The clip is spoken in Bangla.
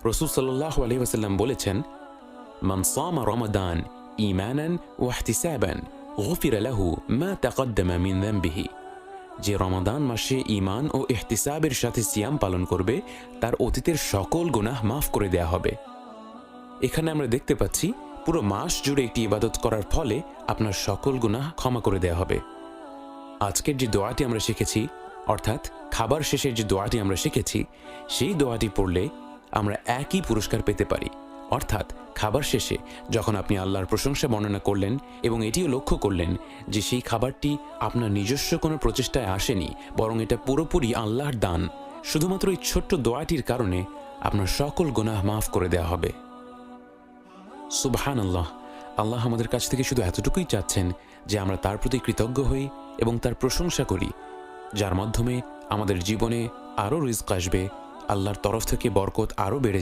রাসূল সাল্লাল্লাহু আলাইহি ওয়াসাল্লাম বলেছেন, মান সামা রমাদান ঈমানান ওয়া ইহতিসাবান গুফিরা লাহু মা তাকদ্দামা মিন যামবিহি। যে রমাদান মাসে ঈমান ও ইহতিসাবের সাথে সিয়াম পালন করবে তার অতীতের সকল গুনাহ মাফ করে দেয়া হবে। এখানে আমরা দেখতে পাচ্ছি পুরো মাস জুড়ে একটি ইবাদত করার ফলে আপনার সকল গুনাহ ক্ষমা করে দেয়া হবে। আজকের যে দোয়াটি আমরা শিখেছি, অর্থাৎ খাবার শেষের যে দোয়াটি আমরা শিখেছি, সেই দোয়াটি পড়লে আমরা একই পুরস্কার পেতে পারি। অর্থাৎ খাবার শেষে যখন আপনি আল্লাহর প্রশংসা বর্ণনা করলেন এবং এটিও লক্ষ্য করলেন যে সেই খাবারটি আপনার নিজস্ব কোনো প্রচেষ্টায় আসেনি, বরং এটা পুরোপুরি আল্লাহর দান, শুধুমাত্র এই ছোট্ট দোয়াটির কারণে আপনার সকল গুনাহ মাফ করে দেওয়া হবে। সুবহানাল্লাহ! আল্লাহ আমাদের কাছ থেকে শুধু এতটুকুই চাচ্ছেন যে আমরা তার প্রতি কৃতজ্ঞ হই এবং তার প্রশংসা করি, যার মাধ্যমে আমাদের জীবনে আরও রিজক আসবে, আল্লাহর তরফ থেকে বরকত আরও বেড়ে